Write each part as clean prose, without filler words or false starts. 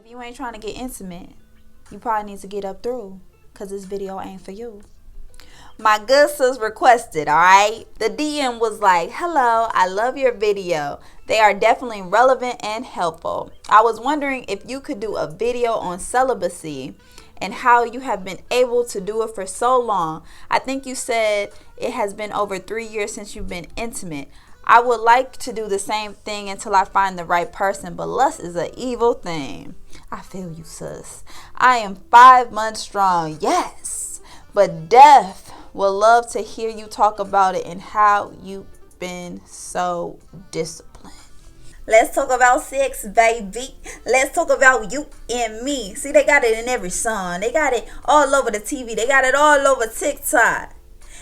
If you ain't trying to get intimate, you probably need to get up through, because this video ain't for you. My good sis requested, alright? The DM was like, hello, I love your video. They are definitely relevant and helpful. I was wondering if you could do a video on celibacy and how you have been able to do it for so long. I think you said it has been over 3 years since you've been intimate. I would like to do the same thing until I find the right person, but lust is an evil thing. I feel you, sis. I am 5 months strong, yes, but death would love to hear you talk about it and how you've been so disciplined. Let's talk about sex, baby. Let's talk about you and me. See, they got it in every song. They got it all over the TV. They got it all over TikTok.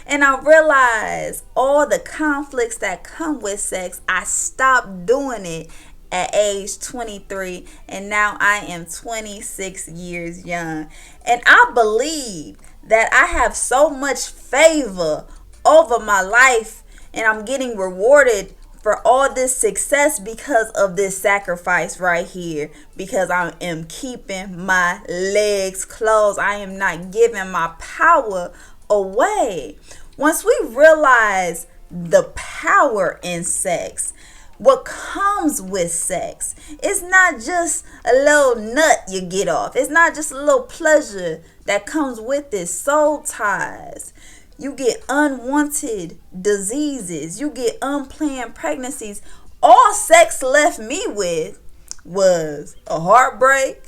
And I realized all the conflicts that come with sex. I stopped doing it at age 23, and now I am 26 years young. And I believe that I have so much favor over my life, and I'm getting rewarded for all this success because of this sacrifice right here, because I am keeping my legs closed. I am not giving my power away. Once we realize the power in sex, what comes with sex, it's not just a little nut you get off. It's not just a little pleasure that comes with it. Soul ties. You get unwanted diseases. You get unplanned pregnancies. All sex left me with was a heartbreak,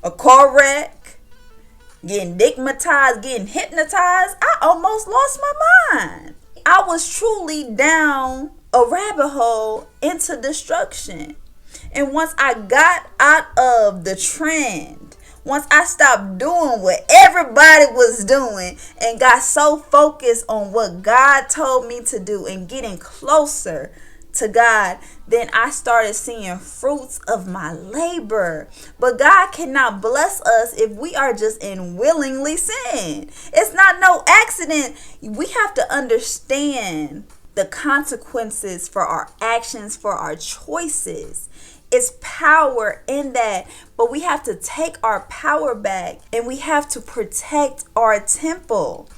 a car wreck, getting digmatized, getting hypnotized. I almost lost my mind. I was truly down a rabbit hole into destruction. And once I got out of the trend, once I stopped doing what everybody was doing and got so focused on what God told me to do and getting closer to God, then I started seeing fruits of my labor. But God cannot bless us if we are just in willingly sin. It's not no accident. We have to understand the consequences for our actions, for our choices. It's power in that, but we have to take our power back and we have to protect our temple.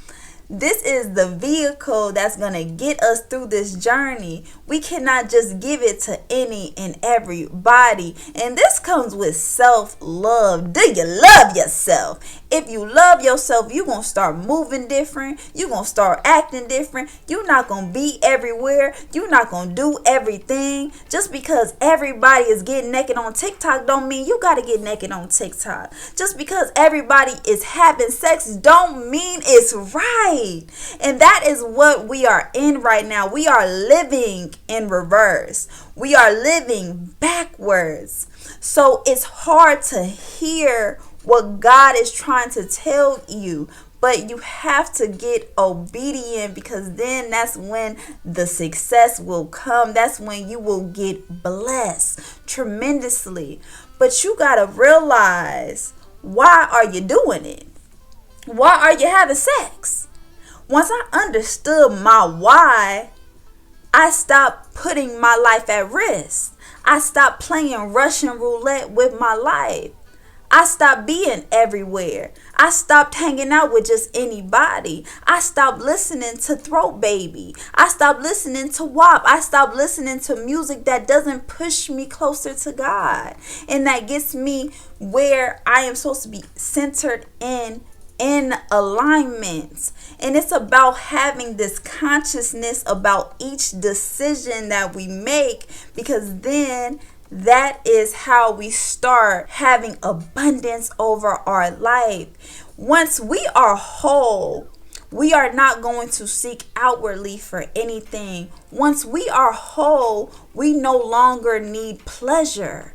This is the vehicle that's going to get us through this journey. We cannot just give it to any and everybody. And this comes with self-love. Do you love yourself? If you love yourself, you're going to start moving different. You're going to start acting different. You're not going to be everywhere. You're not going to do everything. Just because everybody is getting naked on TikTok don't mean you got to get naked on TikTok. Just because everybody is having sex don't mean it's right. And that is what we are in right now. We are living in reverse. We are living backwards. So it's hard to hear what God is trying to tell you. But you have to get obedient, because then that's when the success will come. That's when you will get blessed tremendously. But you got to realize, why are you doing it? Why are you having sex? Once I understood my why, I stopped putting my life at risk. I stopped playing Russian roulette with my life. I stopped being everywhere. I stopped hanging out with just anybody. I stopped listening to Throat Baby. I stopped listening to WAP. I stopped listening to music that doesn't push me closer to God and that gets me where I am supposed to be centered in alignment. And it's about having this consciousness about each decision that we make, because then that is how we start having abundance over our life. Once we are whole, we are not going to seek outwardly for anything. Once we are whole, we no longer need pleasure.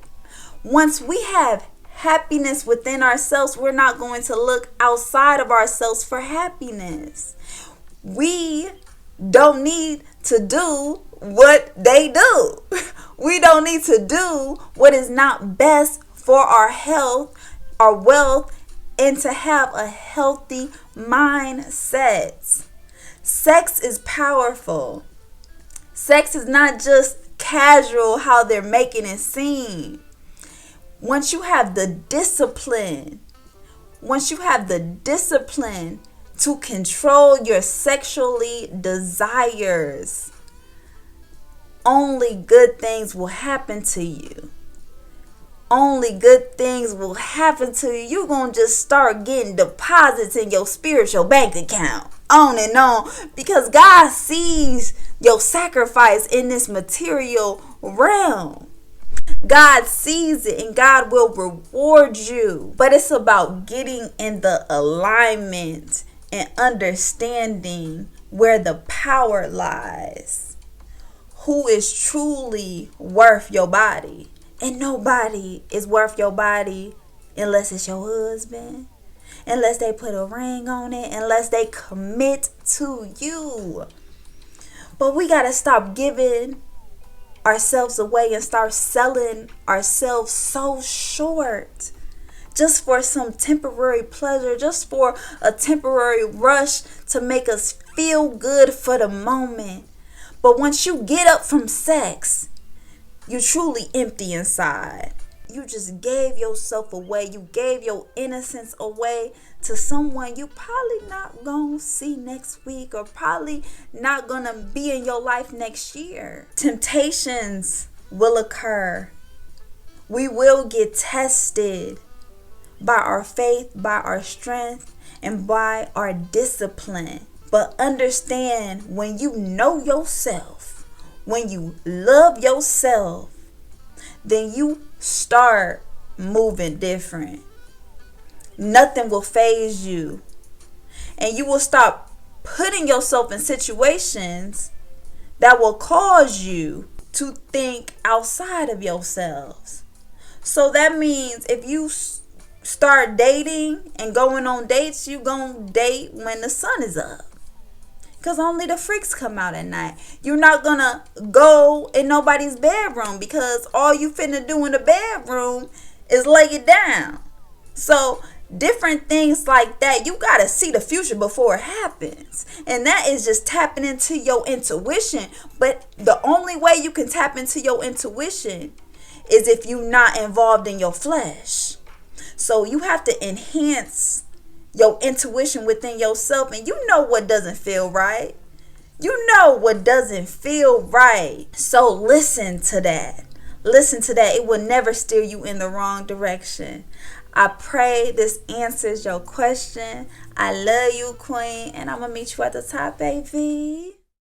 Once we have happiness within ourselves, we're not going to look outside of ourselves for happiness. We don't need to do what they do. We don't need to do what is not best for our health, our wealth, and to have a healthy mindset. Sex is powerful. Sex is not just casual how they're making it seem. Once you have the discipline, to control your sexually desires, only good things will happen to you. Only good things will happen to you. You're going to just start getting deposits in your spiritual bank account. On and on. Because God sees your sacrifice in this material realm. God sees it and God will reward you. But it's about getting in the alignment and understanding where the power lies. Who is truly worth your body? And nobody is worth your body unless it's your husband, unless they put a ring on it, unless they commit to you. But we got to stop giving ourselves away and start selling ourselves so short just for some temporary pleasure, just for a temporary rush to make us feel good for the moment. But once you get up from sex, you truly empty inside. You just gave yourself away. You gave your innocence away to someone you probably not gonna see next week, or probably not gonna be in your life next year. Temptations will occur. We will get tested by our faith, by our strength, and by our discipline. But understand, when you know yourself, when you love yourself, then you start moving different. Nothing will faze you. And you will stop putting yourself in situations that will cause you to think outside of yourselves. So that means if you start dating and going on dates, you gonna date when the sun is up. Because only the freaks come out at night. You're not going to go in nobody's bedroom, because all you finna do in the bedroom is lay it down. So different things like that, you got to see the future before it happens. And that is just tapping into your intuition. But the only way you can tap into your intuition is if you're not involved in your flesh. So you have to enhance your intuition within yourself, and you know what doesn't feel right. You know what doesn't feel right. So listen to that. It will never steer you in the wrong direction. I pray this answers your question. I love you, Queen, and I'm gonna meet you at the top, baby.